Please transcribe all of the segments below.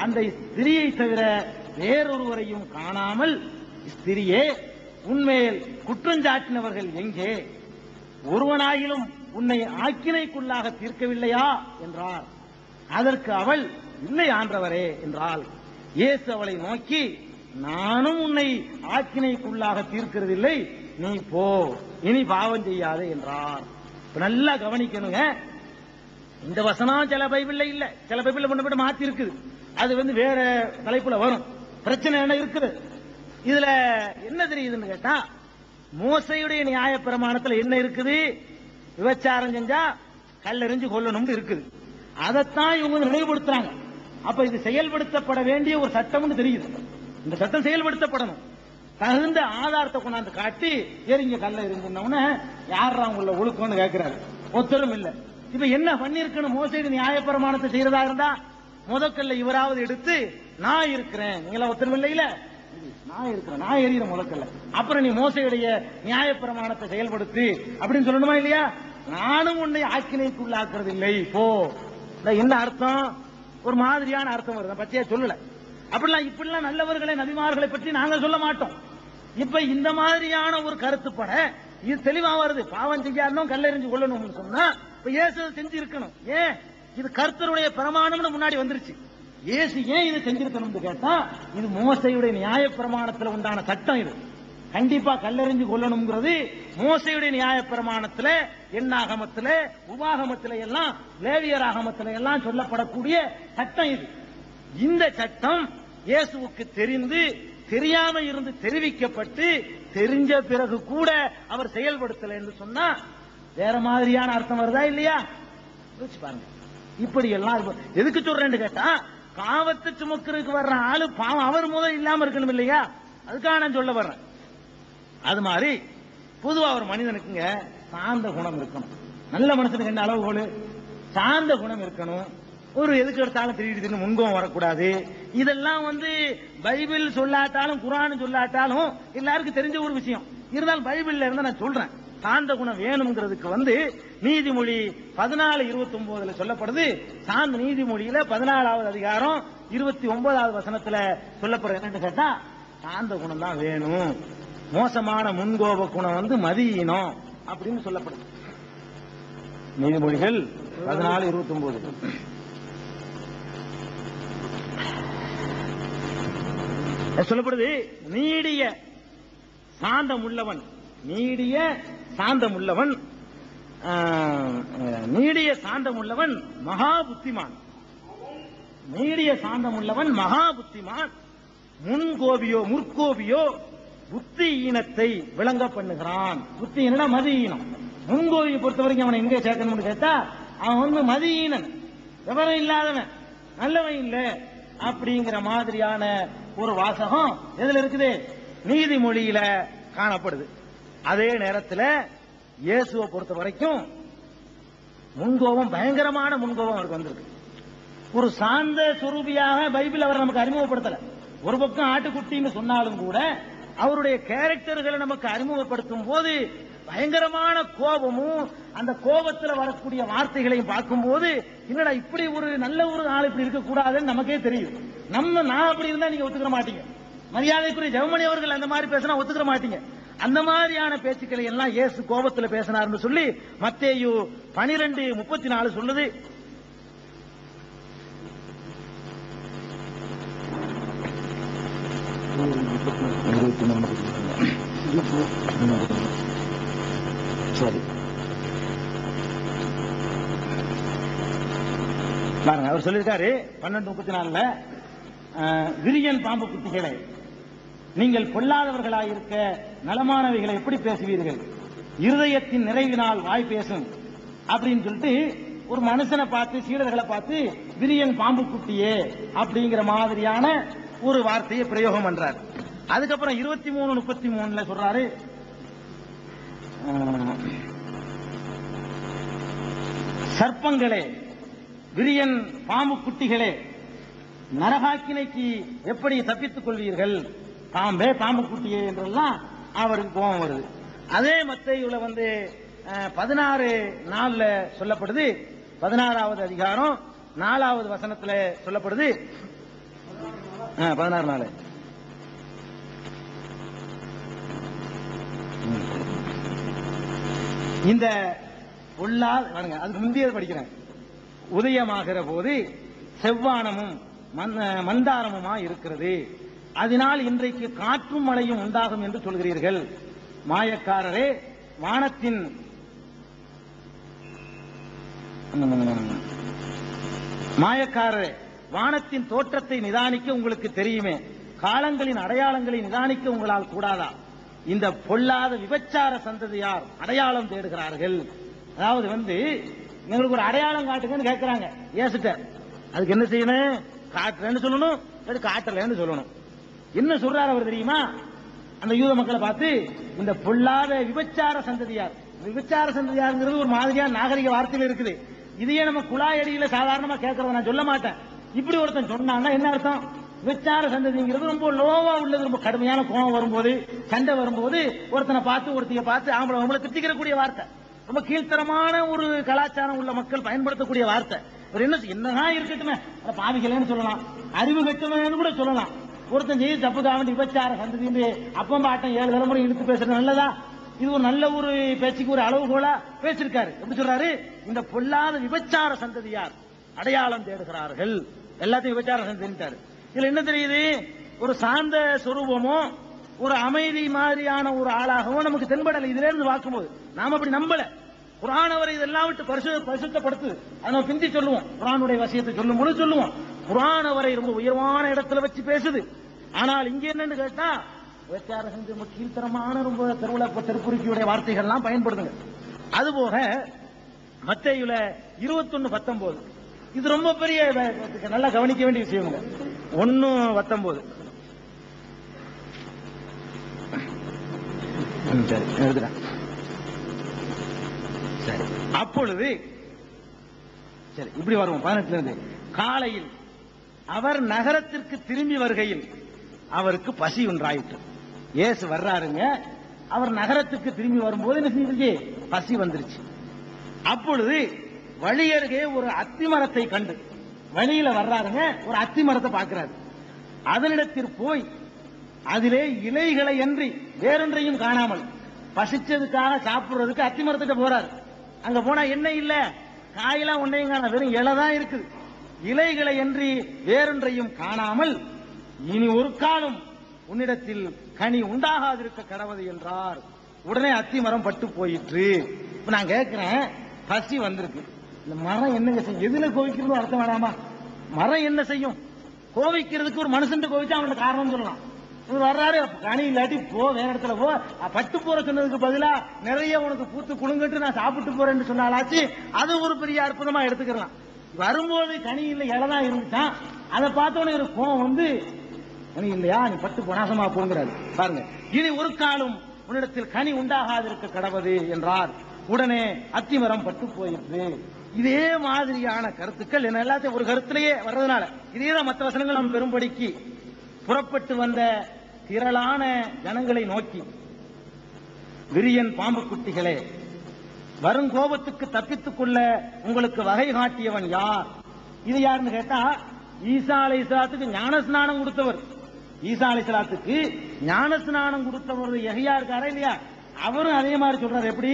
அந்த ஸ்திரியை தவிர வேறொருவரையும் காணாமல், ஸ்திரியே உன்மேல் குற்றஞ்சாட்டினவர்கள் எங்கே? ஒருவனாயிலும் உன்னை ஆக்கினைக்குள்ளாக தீர்க்கவில்லையா என்றார். அதற்கு அவள், இல்லை ஆண்டவரே என்றாள். இயேசு அவளை நோக்கி, நானும் உன்னை ஆக்கினைக்குள்ளாக தீர்க்கிறதில்லை, நீ போ, இனி பாவம் செய்யாதே என்றார். நல்லா கவனிக்கணுங்க. இந்த வசனம் சில பைபிள்ல இல்ல, சில பைபிள்ல முன்ன மாத்தி இருக்குது. அது வேற தலைப்புல வரும். பிரச்சனை என்ன இருக்குது இதுல? என்ன தெரியுதுன்னு கேட்டா, மோசையுடைய நியாய பிரமாணத்துல என்ன இருக்குது? விபச்சாரம் செஞ்சா கல்லெறிஞ்சு கொல்லணும்னு இருக்குது. அதைத்தான் இவங்க நினைவுபடுத்துறாங்க. அப்ப இது செயல்படுத்தப்பட வேண்டிய ஒரு சட்டம்னு தெரியுது. இந்த சட்டம் செயல்படுத்தப்படணும். தகுந்த ஆதாரத்தை கொண்டாந்து காட்டி எரிஞ்ச கல்ல எரிஞ்சுன்னு யாரா உங்கள ஒழுக்கம்னு கேட்கிறாரு. ஒத்தரும் இல்ல. இப்ப என்ன பண்ணிருக்கணும்? மோசடி நியாய பிரமாணத்தை செய்யறதா இருந்தா முதற்கல்ல இவராவது எடுத்து, நான் இருக்கிறேன், நீங்களா ஒத்தரும் இல்லையில, நான் இருக்கிறேன், நான் எறிகிற முதற்கல்ல, அப்புறம் நீ மோசையுடைய நியாய பிரமாணத்தை செயல்படுத்து அப்படின்னு சொல்லணுமா இல்லையா? நானும் உன்னை ஆக்கினைக்குள்ளாக்குறது இல்லை, போ. என்ன அர்த்தம்? ஒரு மாதிரியான அர்த்தம் வருது, பச்சையா சொல்லல. அப்படிலாம் இப்படிலாம் நல்லவர்களை நபிமார்களை பற்றி நாங்கள் சொல்ல மாட்டோம். இப்ப இந்த மாதிரியான ஒரு கருத்துப்பட இது தெளிவா வருது. பாவம் செய்யாதவன் கல்லெறிஞ்சு கொள்ளணும்னு சொன்னா இப்ப இயேசு செஞ்சு இருக்கணும். ஏன்? இது கர்த்தருடைய பிரமாணம்னு முன்னாடி வந்துருச்சு. இயேசு ஏன் இதை செஞ்சிருக்கணும்னு கேட்டா, இது மோசையுடைய நியாய பிரமாணத்துல உண்டான சட்டம். இது கண்டிப்பா கல்லெறிஞ்சு கொள்ளணும்ங்கிறது மோசையுடைய நியாய பிரமாணத்துல, எண்ணாகமத்துல, உபாகமத்துல எல்லாம், லேவியராகமத்துல எல்லாம் சொல்லப்படக்கூடிய சட்டம் இது. இந்த சட்டம் இயேசுவுக்கு தெரிந்து தெரியாம இருந்து தெரிவிக்கப்பட்டு தெரிஞ்ச பிறகு கூட அவர் செயல்படுத்தல என்று சொன்னா வேற மாதிரியான அர்த்தம் வருதா இல்லையா? பாருங்க. இப்படி எல்லாம் எதுக்கு சொல்றேன்னு கேட்டா, பாவத்தை சுமக்கிறதுக்கு வர்ற ஆளு பாவம் அவர் முதல் இல்லாம இருக்கணும் இல்லையா? அதுக்காக நான் சொல்ல வர்றேன். அது மாதிரி பொதுவா ஒரு மனிதனுக்குங்க சாந்த குணம் இருக்கணும். நல்ல மனுஷனுக்கு என்ன அளவுகோல்? சாந்த குணம் இருக்கணும். ஒரு எதுக்கு எடுத்தாலும் திடீர்னு முன்கோம் வரக்கூடாது. இதெல்லாம் பைபிள் சொல்லாட்டாலும் குர்ஆன் சொல்லாட்டாலும் எல்லாருக்கும் தெரிஞ்ச ஒரு விஷயம். இருந்தாலும் பைபிள்ல இருந்தா நான் சொல்றேன். சாந்த குணம் வேணுங்கிறதுக்கு நீதிமொழி 14:29 சொல்லப்படுது. சாந்த நீதிமொழியில 14வது அதிகாரம் 29வது வசனத்துல சொல்லப்படுறது என்னன்னு கேட்டா, சாந்த குணம் தான் வேணும். மோசமான முன்கோப குணம் மதியினம் அப்படின்னு சொல்லப்படுது. நீதிமொழிகள் 14:29 சொல்லப்படுது. நீடிய சாந்தம் உள்ளவன், நீடிய சாந்தம் உள்ளவன், நீடிய சாந்தம் உள்ளவன் மகா புத்திமான். நீடிய சாந்தம் உள்ளவன் மகா புத்திமான். முற்கோபியோ புத்தி ஈனத்தை விளங்க பண்ணுகிறான். புத்தி ஈனா மதி ஈனம். முன்கோபியை பொறுத்த வரைக்கும் அவனை எங்க சேர்க்கணும்னு கேட்டா, அவன் மதி ஈனன், விவரம் இல்லாதவன், நல்லவன் இல்ல அப்படிங்கிற மாதிரியான ஒரு வாசகம் எதுல இருக்குது? நீதிமொழியில காணப்படுது. அதே நேரத்தில் இயேசுவை பொறுத்த வரைக்கும் முன்கோபம், பயங்கரமான முன்கோபம் அவருக்கு வந்திருக்கு. ஒரு சாந்த சுரூபியாக பைபிள் அவர் நமக்கு அறிமுகப்படுத்தல. ஒரு பக்கம் ஆட்டுக்குட்டின்னு சொன்னாலும் கூட அவருடைய கேரக்டர்களை நமக்கு அறிமுகப்படுத்தும் போது பயங்கரமான கோபமும், அந்த கோபத்தில் வரக்கூடிய வார்த்தைகளையும் பார்க்கும்போது, என்னடா இப்படி ஒரு நல்ல ஒரு ஆள் இப்படி இருக்க கூடாதுன்னு நமக்கே தெரியும். நான் அப்படி இருந்தா நீங்க ஒத்துக்கிற மாட்டீங்க. மரியாதைக்குரிய ஜெபமணி அவர்கள் அந்த மாதிரி பேசினா ஒத்துக்கிற மாட்டீங்க. அந்த மாதிரியான பேச்சுக்களை எல்லாம் இயேசு கோபத்தில் பேசினார்னு சொல்லி மத்தேயு 12:34 சொல்லுது. சரி பாருங்க, அவர் சொல்லியிருக்காரு 12:34, விரியன் பாம்பு குட்டிகளே, நீங்கள் பொல்லாதவர்களாயிருக்க நலமானவைகளை எப்படி பேசுவீர்கள்? இருதயத்தின் நிறைவினால் வாய் பேசும் அப்படின்னு சொல்லிட்டு ஒரு மனுஷனை பார்த்து, சீடர்களை பார்த்து விரியன் பாம்பு குட்டியே அப்படிங்கிற மாதிரியான ஒரு வார்த்தையை பிரயோகம் பண்றார். அதுக்கப்புறம் 23:33 சொல்றாரு, சர்ப்பங்களே, விரியன் பாம்பு குட்டிகளே, நரகாக்கினைக்கு எப்படி தப்பித்துக் கொள்வீர்கள்? பாம்பே பாம்பு குட்டியே என்றெல்லாம் அவருக்கு கோபம் வருது. அதே மத்தேயுல 16:4 சொல்லப்படுது. 16வது அதிகாரம் 4வது வசனத்தில் சொல்லப்படுது, 16 நாள். இந்த பொல்லாத அதுக்கு முந்தைய படிக்கிறேன். உதயமாகிற போது செவ்வானமும் மந்தாரமுமா இருக்கிறது, அதனால் இன்றைக்கு காற்றும் மழையும் உண்டாகும் என்று சொல்கிறீர்கள். மாயக்காரரே, வானத்தின் தோற்றத்தை நிதானிக்க உங்களுக்கு தெரியுமே, காலங்களின் அடையாளங்களை நிதானிக்க உங்களால் கூடாதா? இந்த பொல்லாத விபச்சார சந்ததியார் அடையாளம் தேடுகிறார்கள். அதாவது எங்களுக்கு ஒரு அடையாளம் காட்டுங்கன்னு கேட்கிறாங்க ஏசுட்ட. அதுக்கு என்ன செய்யணும்? காட்டுறேன்னு சொல்லணும், காட்டலன்னு சொல்லணும். என்ன சொல்றாரு அவர் தெரியுமா? அந்த யூத மக்களை பார்த்து, இந்த பொல்லாத விபச்சார சந்ததியார். விபச்சார சந்ததியாருங்கிறது ஒரு மாதிரியான நாகரிக வார்த்தையில் இருக்குது. இதையே நம்ம குழாய் அடியில சாதாரணமா கேட்கறத நான் சொல்ல மாட்டேன். இப்படி ஒருத்தன் சொன்னான்னா என்ன அர்த்தம்? விபச்சார சந்ததிங்கிறது ரொம்ப லோவா உள்ளது. ரொம்ப கடுமையான கோபம் வரும்போது, சண்டை வரும்போது ஒருத்தனை பார்த்து ஒருத்தைய பார்த்து ஆம்பளை திட்டிக்கிறக்கூடிய வார்த்தை. ரொம்ப கீழ்த்தரமான ஒரு கலாச்சாரம் உள்ள மக்கள் பயன்படுத்தக்கூடிய வார்த்தை. என்னதான் இருக்கட்டுமே, பாவிகளேன்னு சொல்லலாம், அறிவு கட்டவன்னு கூட சொல்லலாம். ஒருத்தன் செய்து தப்புக்காக விபச்சார சந்ததி அப்பம் பாட்டம் 7 தலைமுறை இழுத்து பேசுறது நல்லதா? இது ஒரு நல்ல ஒரு பேச்சுக்கு ஒரு அளவுகோலா பேசிருக்காரு. எப்படி சொல்றாரு? இந்த பொல்லாத விபச்சார சந்ததியார் அடையாளம் தேடுகிறார்கள். எல்லாத்தையும் விபச்சார சந்ததிட்டாரு. இதுல என்ன தெரியுது? ஒரு சாந்த சொரூபமோ ஒரு அமைதி மாதிரியான ஒரு ஆளாகவும் நமக்கு தென்படலை. இதுல இருந்து பார்க்கும்போது நாம அப்படி நம்பல. குர்ஆன் அவரை இதெல்லாம் விட்டு பரிசுத்தப்படுத்து. அதை நம்ம பிந்தி சொல்லுவோம். குர்ஆனுடைய வசியத்தை சொல்லும் பொழுது சொல்லுவோம். குர்ஆன் அவரை ரொம்ப உயர்வான இடத்துல வச்சு பேசுது. ஆனால் இங்க என்னன்னு கேட்டா, விபச்சார சந்ததி ரொம்ப கீழ்த்தரமான ரொம்ப தெருப்புரிக்கையுடைய வார்த்தைகள்லாம் பயன்படுதுங்க. அதுபோக மத்தேயுல 21:19 இது ரொம்ப பெரிய நல்லா கவனிக்க வேண்டிய விஷயம். 1:19 சரி எழுதுறேன். சரி, அப்பொழுது சரி இப்படி வருவோம். 18 இருந்து காலையில் அவர் நகரத்திற்கு திரும்பி வருகையில் அவருக்கு பசி ஒன்றாயிற்று. இயேசு வர்றாருங்க, அவர் நகரத்துக்கு திரும்பி வரும்போது என்ன செஞ்சிருச்சு? பசி வந்துருச்சு. அப்பொழுது வழியருகே ஒரு அத்தி மரத்தை கண்டு, வழியில வர்றாருங்க, ஒரு அத்தி மரத்தை பார்க்கிறாரு. அதனிடத்தில் போய் அதிலே இலைகளை அன்றி வேறொன்றையும் காணாமல், பசிச்சதுக்காக சாப்பிடுறதுக்கு அத்தி மரத்துக்கு போறாரு. அங்க போனா என்ன இல்ல, காயெல்லாம் ஒன்றையும் காண, வெறும் இலை தான் இருக்குது. இலைகளை அன்றி வேறொன்றையும் காணாமல், இனி ஒரு காலம் உன்னிடத்தில் கனி உண்டாகாதிருக்க கடவுது என்றார். உடனே அத்தி மரம் பட்டு போயிற்று. இப்ப நான் கேட்கிறேன், பசி வந்திருக்கு, இந்த மரம் என்னங்க செய்யும்? எதுல கோவிக்கிறது அர்த்தம் வேணாமா? மரம் என்ன செய்யும்? கோவிக்கிறதுக்கு ஒரு மனுஷன் கோவிச்சா அவனுக்கு காரணம் சொல்லலாம். வர்றாரு, கனி இல்லாட்டி போ, வேற இடத்துல போ. பட்டு போற சொன்னதுக்கு பதிலா நிறைய உனக்கு பூத்து குழுங்கட்டு நான் சாப்பிட்டு போறேன்னு சொன்னாலாச்சு, அது ஒரு பெரிய அற்புதமா எடுத்துக்கலாம். வரும்போது கனி இல்லை, இலைதான் இருந்துச்சான். அதை பார்த்தவனே ஒரு கோவம் கனி இல்லையா, நீ பட்டு நாசமா போங்கிறாரு. பாருங்க, இனி ஒரு காலம் உன்னிடத்தில் கனி உண்டாகாதிருக்க கடவுது என்றார். உடனே அத்திமரம் பட்டு போயிற்று. இதே மாதிரியான கருத்துக்கள் என்ன எல்லாத்தையும் ஒரு கருத்திலேயே வர்றதுனால இதேதான் மற்ற வசனங்கள் நாம் பெரும்படிக்கு புறப்பட்டு வந்த திரளான ஜனங்களை நோக்கி, விரியன் பாம்பு குட்டிகளே, வரும் கோபத்துக்கு தப்பித்துக் கொள்ள உங்களுக்கு வகை காட்டியவன் யார்? இது யாருன்னு கேட்டா, ஈசா அலைஹிஸ்ஸலாத்துக்கு ஞானஸ்நானம் கொடுத்தவர். ஈசா அலைஹிஸ்ஸலாத்துக்கு ஞானஸ்நானம் கொடுத்தவர் யஹ்யா இருக்காரா இல்லையா? அவரும் அதே மாதிரி சொல்றாரு. எப்படி?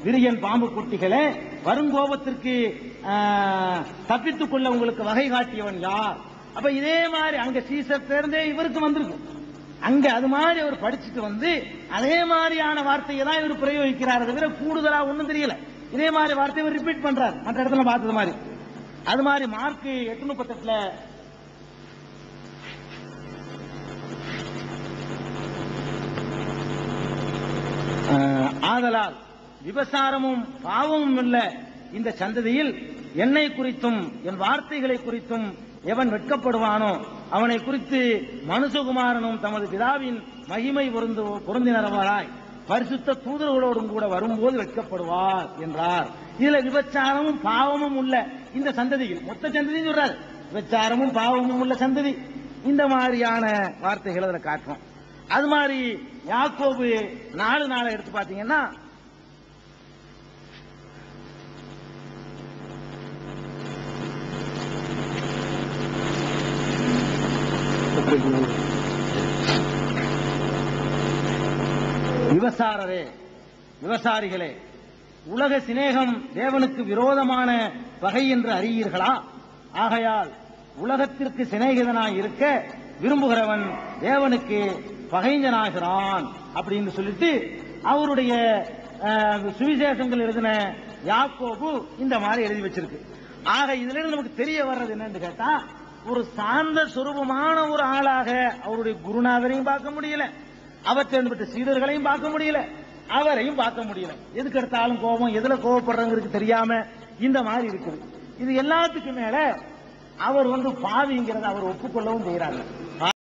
விரியன் பாம்பு குட்டிகளே, வரும் கோபத்திற்கு தப்பித்துக் கொள்ள உங்களுக்கு வகை காட்டியவன் யார்? அப்ப இதே மாதிரி அங்க சீசர் தேர்ந்தே இவருக்கு வந்திருக்கு. அங்க அது மாதிரி அவர் படிச்சுட்டு அதே மாதிரியான வார்த்தையை தான் இவர் பிரயோகிக்கிறார். தவிர கூடுதலா ஒண்ணும் தெரியல. இதே மாதிரி வார்த்தையை இவர் ரிப்பீட் பண்றார் மற்ற இடத்துல பார்த்தது மாதிரி. அது மாதிரி மார்க் 8:38 ஆதலால் விபசாரமும் பாவமும் இல்ல இந்த சந்ததியில் என்னை குறித்தும் என் வார்த்தைகளை குறித்தும் எவன் வெட்கப்படுவானோ அவனை குறித்து மனுஷகுமாரனும் தமது பிதாவின் மகிமை பொருந்தினரவராய் பரிசுத்த தூதர்களோடும் கூட வரும்போது வெட்கப்படுவார் என்றார். இதுல விபச்சாரமும் பாவமும் உள்ள இந்த சந்ததியில், மொத்த சந்ததியும் சொல்றாரு, விபச்சாரமும் பாவமும் உள்ள சந்ததி, இந்த மாதிரியான வார்த்தைகள் அதுல காட்டுறோம். அது மாதிரி யாக்கோபு 4:4 எடுத்து பாத்தீங்கன்னா, விபசாரரே, விபசாரிகளே, உலக சிநேகம் தேவனுக்கு விரோதமான வகை என்று அறியீர்களா? ஆகையால் உலகத்திற்கு சிநேகிதனாய் இருக்க விரும்புகிறவன் தேவனுக்கு பகைஞனாகிறான் அப்படின்னு சொல்லிட்டு அவருடைய சுவிசேஷங்கள் எழுதின யாக்கோபு இந்த மாதிரி எழுதி வச்சிருக்கு. ஆக இதுல இருந்து நமக்கு தெரிய வர்றது என்னன்னு கேட்டா, ஒரு சார்ந்த சுரூபமான ஒரு ஆளாக அவருடைய குருநாதரையும் பார்க்க முடியல, அவற்றை சீடர்களையும் பார்க்க முடியல, அவரையும் பார்க்க முடியல. எதுக்கு எடுத்தாலும் கோபம், எதுல கோபப்படுறவங்களுக்கு தெரியாம இந்த மாதிரி இருக்குது. இது எல்லாத்துக்கும் மேல அவர் பாவிங்கிறத அவர் ஒப்புக்கொள்ளவும் செய்யறாங்க.